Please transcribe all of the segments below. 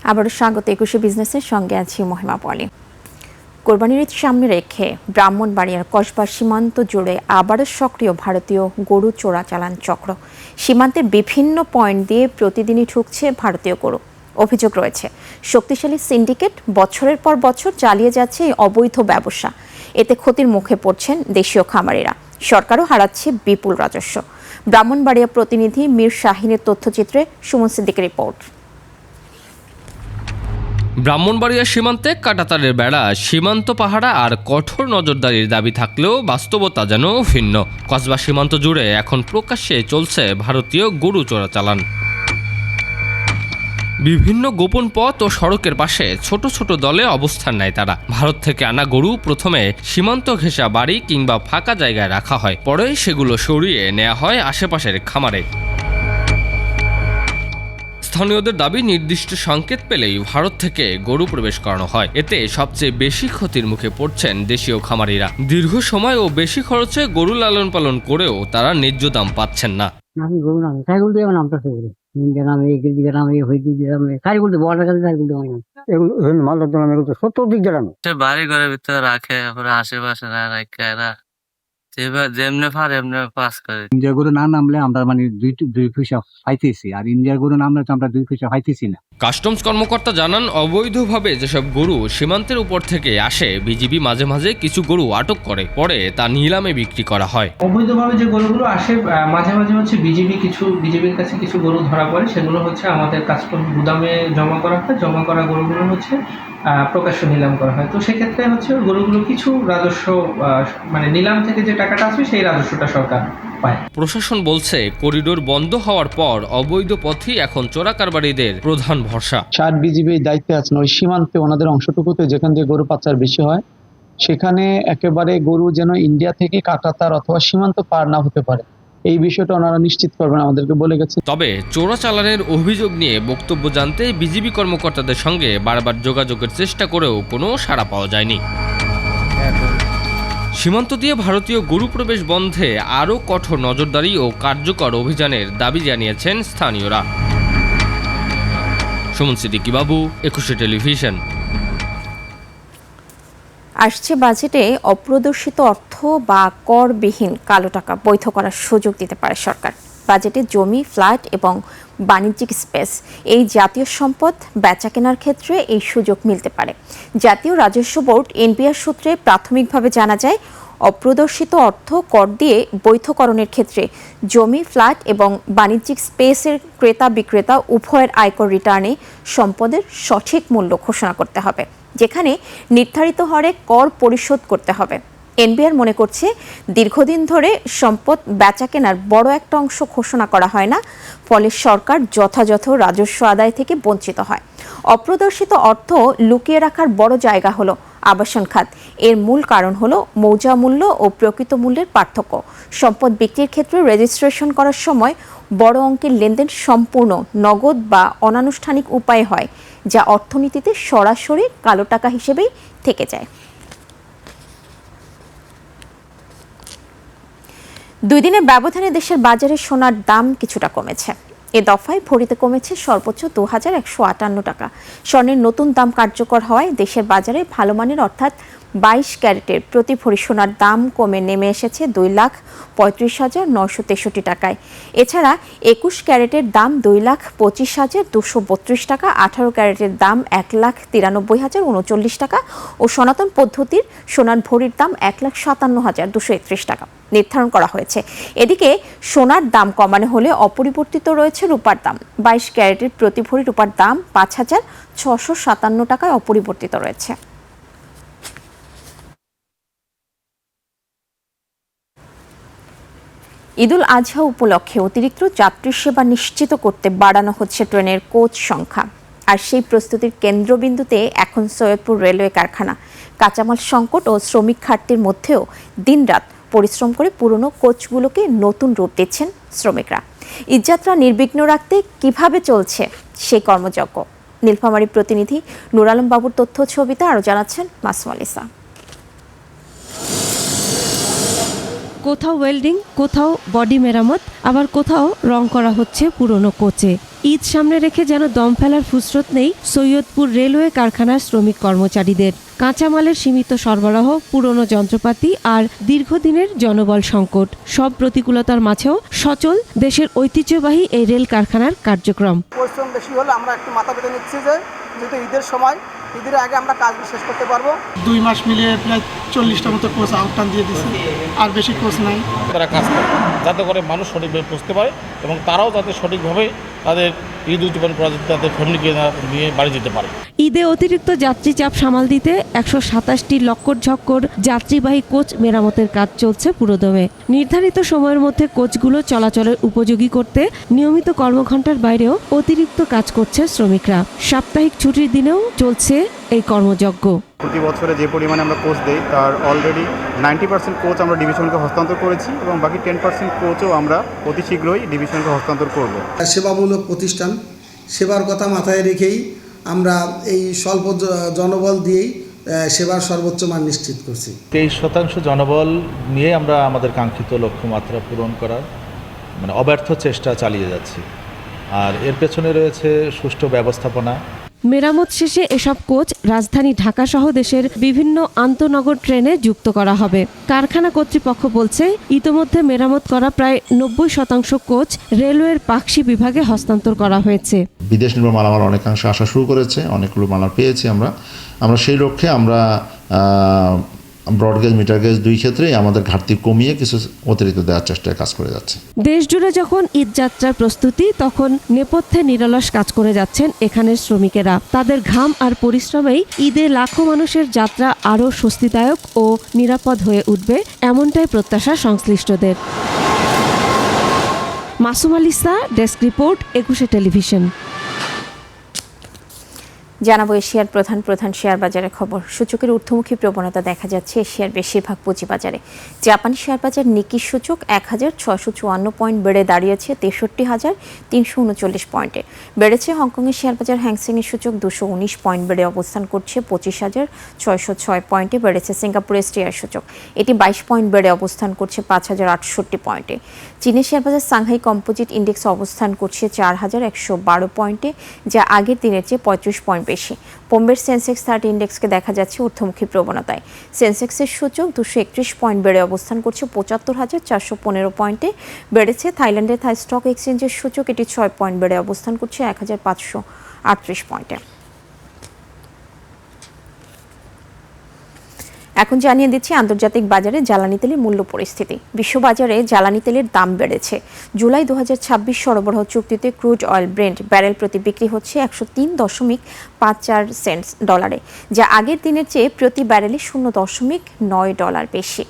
আবারও স্বাগত ২১শে বিজনেসের সঙ্গে আছি মহিমা পলি। কোরবানির ঈদ সামনে রেখে ব্রাহ্মণবাড়িয়ার কসবা সীমান্ত জুড়ে আবারও সক্রিয় ভারতীয় গরু চোরাচালান চক্র। সীমান্তের বিভিন্ন পয়েন্ট দিয়ে প্রতিদিনই ঢুকছে ভারতীয় গরু। অভিযোগ রয়েছে শক্তিশালী সিন্ডিকেট বছরের পর বছর চালিয়ে যাচ্ছে এই অবৈধ ব্যবসা। এতে ক্ষতির মুখে পড়ছেন দেশীয় খামারিরা, সরকারও হারাচ্ছে বিপুল রাজস্ব। ব্রাহ্মণবাড়িয়া প্রতিনিধি মীর শাহিনের তথ্যচিত্রে সুমন সিদ্দিকের রিপোর্ট। ব্রাহ্মণবাড়িয়া সীমান্তে কাঁটাতারের বেড়া, সীমান্ত পাহারা আর কঠোর নজরদারির দাবি থাকলেও বাস্তবতা যেন ভিন্ন। কসবা সীমান্ত জুড়ে এখন প্রকাশ্যে চলছে ভারতীয় গরু চোরাচালান। বিভিন্ন গোপন পথ ও সড়কের পাশে ছোট ছোট দলে অবস্থান নেয় তারা। ভারত থেকে আনা গরু প্রথমে সীমান্ত ঘেঁষা বাড়ি কিংবা ফাঁকা জায়গায় রাখা হয়, পরে সেগুলো সরিয়ে নেওয়া হয় আশেপাশের খামারে। স্থানীয়দের দাবি, নির্দিষ্ট সংকেত পেলেই ভারত থেকে গরু প্রবেশ করানো হয়। এতে সবচেয়ে বেশি ক্ষতির মুখে পড়ছেন দেশীয় খামারিরা। দীর্ঘ সময় ও বেশি খরচে গরু লালন পালন করেও তারা ন্যায্য দাম পাচ্ছেন না। বাড়ি ঘরের ভিতরে রাখে, আশেপাশে না রাখে এরা যেমনে পারে এমনি পাস করে। ইন্ডিয়ার গরু না নামলে আমরা মানে দুই পয়সা পাইতেছি, আর ইন্ডিয়ার গরু নামলে তো আমরা 2 পয়সা পাইতেছি না। কাস্টমস কর্মকর্তা জানান, অবৈধভাবে যেসব গরু সীমান্তের উপর থেকে আসে, বিজিবি মাঝে মাঝে কিছু গরু আটক করে, পরে তা নিলামে বিক্রি করা হয়। অবৈধভাবে যে গরুগুলো আসে মাঝে মাঝে হচ্ছে বিজিবির কাছে কিছু গরু ধরা পড়ে, সেগুলো হচ্ছে আমাদের কাস্টম গুদামে জমা করা হয়। জমা করা গরুগুলো হচ্ছে প্রকাশ্য নিলাম করা হয়। তো সেক্ষেত্রে হচ্ছে গরুগুলো কিছু রাজস্ব মানে নিলাম থেকে যে টাকাটা আসবে সেই রাজস্বটা সরকার পায়। প্রশাসন বলছে, করিডোর বন্ধ হওয়ার পর অবৈধ পথই এখন চোরাকারবারিদের প্রধান ভরসা। ষাট বিজিবির দায়িত্বে আছেন ওই সীমান্তে ওনাদের অংশটুকুতে যেখান দিয়ে গরু পাচার বেশি হয়, সেখানে একেবারে গরু যেন ইন্ডিয়া থেকে কাঁটাতার অথবা সীমান্ত পার না হতে পারে, এই বিষয়টা ওনারা নিশ্চিত করবেন, আমাদেরকে বলে গেছে। তবে চোরাচালানের অভিযোগ নিয়ে বক্তব্য জানতে বিজিবি কর্মকর্তাদের সঙ্গে বারবার যোগাযোগের চেষ্টা করেও কোনো সাড়া পাওয়া যায়নি। সীমান্ত দিয়ে ভারতীয় গরু প্রবেশ বন্ধে আরও কঠোর নজরদারি ও কার্যকর অভিযানের দাবি জানিয়েছেন স্থানীয়রা। সুমন সিদ্দিকী বাবু, ২১শে টেলিভিশন। আসছে বাজেটে অপ্রদর্শিত অর্থ বা করবিহীন কালো টাকা বৈধ করার সুযোগ দিতে পারে সরকার। বাজেটে জমি, ফ্ল্যাট এবং বাণিজ্যিক স্পেস, এই জাতীয় সম্পদ বেচা কেনার ক্ষেত্রে এই সুযোগ মিলতে পারে। জাতীয় রাজস্ব বোর্ড এনবিআর সূত্রে প্রাথমিকভাবে জানা যায়, অপ্রদর্শিত অর্থ কর দিয়ে বৈধকরণের ক্ষেত্রে জমি, ফ্ল্যাট এবং বাণিজ্যিক স্পেসের ক্রেতা বিক্রেতা উভয়ের আয়কর রিটার্নে সম্পদের সঠিক মূল্য ঘোষণা করতে হবে, যেখানে নির্ধারিত হারে কর পরিশোধ করতে হবে। এনবিআর মনে করছে, দীর্ঘদিন ধরে সম্পদ বেচা কেনার বড় একটা অংশ ঘোষণা করা হয় না, ফলে সরকার যথাযথ রাজস্ব আদায় থেকে বঞ্চিত হয়। অপ্রদর্শিত অর্থ লুকিয়ে রাখার বড় জায়গা হলো আবাসন খাত। এর মূল কারণ হলো মৌজা মূল্য ও প্রকৃত মূল্যের পার্থক্য। সম্পদ বিক্রির ক্ষেত্রে রেজিস্ট্রেশন করার সময় বড় অঙ্কের লেনদেন সম্পূর্ণ নগদ বা অনানুষ্ঠানিক উপায়ে হয়, যা অর্থনীতিতে সরাসরি কালো টাকা হিসেবেই থেকে যায়। 2 দিনের ব্যবধানে দেশের বাজারে সোনার দাম কিছুটা কমেছে। এ দফায় ভরিতে কমেছে সর্বোচ্চ 2158 টাকা। স্বর্ণের নতুন দাম কার্যকর হওয়ায় দেশের বাজারে ভালো মানের অর্থাৎ 22 ক্যারেটের প্রতি ভরি সোনার দাম কমে নেমে এসেছে 2,35,963 টাকায়। এছাড়া 21 ক্যারেটের দাম 2,25,232 টাকা, 18 ক্যারেটের দাম 1,93,039 টাকা ও সনাতন পদ্ধতির সোনার ভরির দাম 1,57,231 টাকা নির্ধারণ করা হয়েছে। এদিকে সোনার দাম কমানো হলে অপরিবর্তিত রয়েছে রূপার দাম। 22 ক্যারেটের প্রতি ভরি রূপার দাম 5,657 টাকায় অপরিবর্তিত রয়েছে। ঈদুল আজহা উপলক্ষে অতিরিক্ত যাত্রী সেবা নিশ্চিত করতে বাড়ানো হচ্ছে ট্রেনের কোচ সংখ্যা। আর সেই প্রস্তুতির কেন্দ্রবিন্দুতে এখন সৈয়দপুর রেলওয়ে কারখানা। কাঁচামাল সংকট ও শ্রমিক ঘাটতির মধ্যেও দিনরাত পরিশ্রম করে পুরনো কোচগুলোকে নতুন রূপ দিচ্ছেন শ্রমিকরা। ঈদযাত্রা নির্বিঘ্ন রাখতে কিভাবে চলছে সেই কর্মযজ্ঞ, নীলফামারী প্রতিনিধি নূর আলম বাবুর তথ্য ছবিতে আরও জানাচ্ছেন মাসুম আলিসা। কোথাও ওয়েল্ডিং, কোথাও বডি মেরামত, আবার কোথাও রং করা হচ্ছে পুরনো কোচে। ঈদ সামনে রেখে যেন দম ফেলার ফুসরত নেই সৈয়দপুর রেলওয়ে কারখানার শ্রমিক কর্মচারীদের। কাঁচামালের সীমিত সরবরাহ, পুরনো যন্ত্রপাতি আর দীর্ঘদিনের জনবল সংকট, সব প্রতিকূলতার মাঝেও সচল দেশের ঐতিহ্যবাহী এই রেল কারখানার কার্যক্রম। পরিশ্রম বেশি হলে আমরা একটু মাথা পেতে নিচ্ছি যে যেহেতু ঈদের সময়, ঈদের আগে আমরা কাজ শেষ করতে পারবো। 2 মাস মিলিয়ে প্রায় 40টা মতো কোচ আউটটান দিয়ে দিয়েছি, আর বেশি কোচ নাই। তারা কাজ করে যাতে করে মানুষ সঠিকভাবে বুঝতে পারে এবং তারাও যাতে সঠিকভাবে তাদের ঈদ উদযাপন করা যাতে তাদের ফ্যামিলিকে নিয়ে বাড়ি যেতে পারে। ঈদে অতিরিক্ত যাত্রী চাপ সামাল দিতে 127টি লক্কর ঝক্কর যাত্রীবাহী কোচ মেরামতের কাজ চলছে পুরোদমে। নির্ধারিত সময়ের মধ্যে কোচগুলো চলাচলের উপযোগী করতে নিয়মিত কর্মঘণ্টার বাইরেও অতিরিক্ত কাজ করছে শ্রমিকরা। সাপ্তাহিক ছুটির দিনেও চলছে এই কর্মযজ্ঞ। প্রতি বছরে যে পরিমাণে আমরা কোচ দেই তার অলরেডি 90% কোচ আমরা ডিভিশনকে হস্তান্তর করেছি এবং বাকি 10% কোচও আমরা অতি শীঘ্রই ডিভিশনকে হস্তান্তর করব। সেবামূলক প্রতিষ্ঠান, সেবার কথা মাথায় রেখেই আমরা এই স্বল্প জনবল দিয়েই সেবার সর্বোচ্চ মান নিশ্চিত করছি। 23% জনবল নিয়ে আমরা আমাদের কাঙ্ক্ষিত লক্ষ্যমাত্রা পূরণ করার অব্যর্থ চেষ্টা চালিয়ে যাচ্ছি। আর এর পেছনে রয়েছে সুষ্ঠু ব্যবস্থাপনা। মেরামত শেষে এসব কোচ রাজধানী ঢাকা সহ দেশের বিভিন্ন আন্তনগর ট্রেনে যুক্ত করা হবে। কারখানা কর্তৃপক্ষ বলছে ইতোমধ্যে মেরামত করা প্রায় 90% কোচ রেলওয়ের পাকশি বিভাগে হস্তান্তর করা হয়েছে। বিদেশ নির্ভর মালামাল অনেকাংশে আসা শুরু করেছে, অনেকগুলো মালামাল পেয়েছি আমরা সেই লক্ষ্যে আমরা ব্রডগেজ মিটার গেজ দুই ক্ষেত্রেই আমাদের ঘাটতি কমিয়ে কিছু অতিরিক্ত দেওয়ার চেষ্টায় কাজ করে যাচ্ছে। দেশ জুড়ে যখন ঈদ যাত্রার প্রস্তুতি, তখন নেপথ্যে নিরলস কাজ করে যাচ্ছেন এখানের শ্রমিকেরা। তাদের ঘাম আর পরিশ্রমেই ঈদে লাখো মানুষের যাত্রা আরও স্বস্তিদায়ক ও নিরাপদ হয়ে উঠবে, এমনটাই প্রত্যাশা সংশ্লিষ্টদের। Masum আলিসা, desk report, 21 television. জানাবো এশিয়ার প্রধান শেয়ার বাজারের খবর। সূচকের ঊর্ধ্বমুখী প্রবণতা দেখা যাচ্ছে এশিয়ার বেশিরভাগ পুঁজিবাজারে। জাপানি শেয়ার বাজার নিকি সূচক 1654 পয়েন্ট বেড়ে দাঁড়িয়েছে 63,339 পয়েন্টে। বেড়েছে হংকংয়ের শেয়ার বাজার হ্যাংসেংয়ের সূচক 219 পয়েন্ট বেড়ে অবস্থান করছে 25,606 পয়েন্টে। বেড়েছে সিঙ্গাপুরের এসটিআই সূচক, এটি 22 পয়েন্ট বেড়ে অবস্থান করছে 5,068 পয়েন্টে। চীনের শেয়ার বাজার সাংহাই কম্পোজিট ইন্ডেক্স অবস্থান করছে 4,112 পয়েন্টে, যা আগের দিনের চেয়ে 35 পয়েন্ট বেশি। বোম্বের সেন্সেক্স 30 ইন্ডেক্সকে দেখা যাচ্ছে ঊর্ধ্বমুখী প্রবণতায়। সেন্সেক্সের সূচক 231 পয়েন্ট বেড়ে অবস্থান করছে 75,415 পয়েন্টে। বেড়েছে থাইল্যান্ডের থাই স্টক এক্সচেঞ্জের সূচক, এটি 6 পয়েন্ট বেড়ে অবস্থান করছে 1,538 পয়েন্টে। এখন জানিয়ে দিচ্ছি আন্তর্জাতিক বাজারে জ্বালানি তেলের মূল্য পরিস্থিতি। বিশ্ববাজারে জ্বালানি তেলের দাম বেড়েছে। জুলাই 2026 সরবরাহ চুক্তিতে ক্রুড অয়েল ব্রেন্ট ব্যারেল প্রতি বিক্রি হচ্ছে 103.54 সেন্টস ডলারে, যা আগের দিনের চেয়ে প্রতি ব্যারেলে $0.9 বেশি।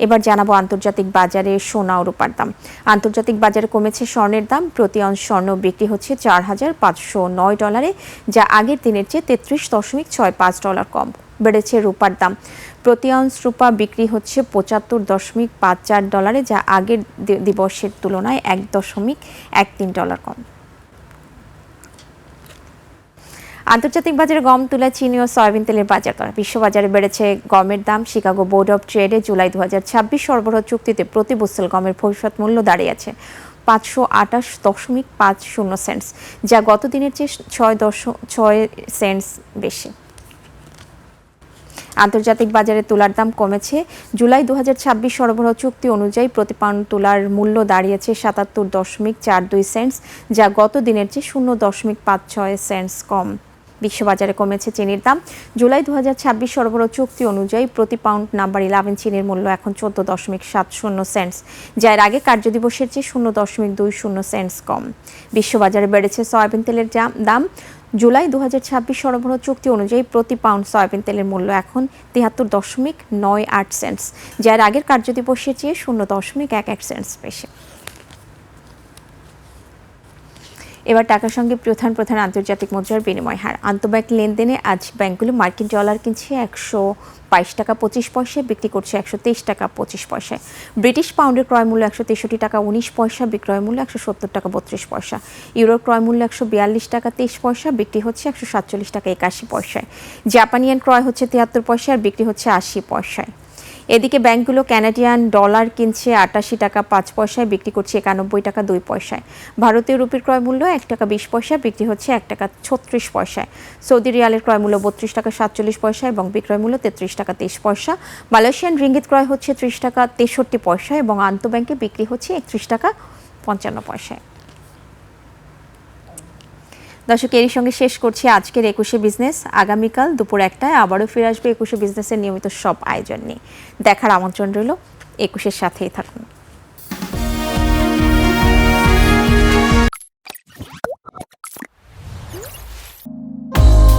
এবার জানাবো আন্তর্জাতিক বাজারে সোনা ও রূপার দাম। আন্তর্জাতিক বাজারে কমেছে স্বর্ণের দাম। প্রতি আউন্স স্বর্ণ বিক্রি হচ্ছে $4,509, যা আগের দিনের চেয়ে $33.65 কম। বেড়েছে রূপার দাম। প্রতি আউন্স রূপা বিক্রি হচ্ছে $75.54, যা আগের দিবসের তুলনায় $1.13 কম। আন্তর্জাতিক বাজারে গম, তুলা, চিনি ও সয়াবিন তেলের বাজার দর। বিশ্ববাজারে বেড়েছে গমের দাম। শিকাগো বোর্ড অব ট্রেডে জুলাই 2026 সরবরাহ চুক্তিতে প্রতি বুশেল গমের ভবিষ্যৎ মূল্য দাঁড়িয়েছে 528.50 সেন্টস, যা গত দিনের চেয়ে 6.6 সেন্টস বেশি। আন্তর্জাতিক বাজারে তুলার দাম কমেছে। জুলাই 2026 সরবরাহ চুক্তি অনুযায়ী প্রতি পাউন্ড তুলার মূল্য দাঁড়িয়েছে 77.42 সেন্টস, যা গত দিনের চেয়ে 0.56 সেন্টস কম। বিশ্ববাজারে কমেছে চিনির দাম। জুলাই 2026 সরবরাহ চুক্তি অনুযায়ী প্রতি পাউন্ড নাম্বার 11 চিনির মূল্য এখন 14.70 সেন্টস, যা এর আগে কার্যদিবসের চেয়ে 0.20 সেন্টস কম। বিশ্ববাজারে বেড়েছে সয়াবিন তেলের দাম। জুলাই 2026 সরবরাহ চুক্তি অনুযায়ী প্রতি পাউন্ড সয়াবিন তেলের মূল্য এখন 73.98 সেন্টস, যা এর আগের কার্যদিবসের চেয়ে 0.11 সেন্টস বেশি। এবার টাকার সঙ্গে প্রধান আন্তর্জাতিক মুদ্রার বিনিময় হার। আন্তঃব্যাংক লেনদেনে আজ ব্যাংকগুলো মার্কিন ডলার কিনছে 122 টাকা 25 পয়সায়, বিক্রি করছে 123 টাকা 25 পয়সায়। ব্রিটিশ পাউন্ডের ক্রয় মূল্য 163 টাকা 19 পয়সা, বিক্রয় মূল্য 170 টাকা 32 পয়সা। ইউরোর ক্রয় মূল্য 142 টাকা 23 পয়সা, বিক্রি হচ্ছে 147 টাকা 81 পয়সায়। জাপানি ইয়েন ক্রয় হচ্ছে 73 পয়সা আর বিক্রি হচ্ছে 80 পয়সায়। এদিকে ব্যাংকগুলো কানাডিয়ান ডলার কিনছে ৮৮ টাকা ৫ পয়সায়, বিক্রি করছে ৯১ টাকা ২ পয়সায়। ভারতীয় রুপির ক্রয় মূল্য ১ টাকা ২০ পয়সা, বিক্রি হচ্ছে ১ টাকা ৩৬ পয়সায়। সৌদি রিয়ালের ক্রয় মূল্য ৩২ টাকা ৪৭ পয়সা এবং বিক্রয় মূল্য ৩৩ টাকা ২৩ পয়সা। মালয়েশিয়ান রিঙ্গিত ক্রয় হচ্ছে ৩০ টাকা ৬৩ পয়সা এবং আন্তঃব্যাংকে বিক্রি হচ্ছে ৩১ টাকা ৫৫ পয়সায়। দর্শক, এরই সঙ্গে শেষ করছি আজকের ২১শে বিজনেস। আগামীকাল দুপুর ১টায় আবারও ফিরে আসবে ২১শে বিজনেসের নিয়মিত সব আয়োজন নিয়ে। দেখার আমন্ত্রণ রইল। ২১-এর সাথেই থাকুন।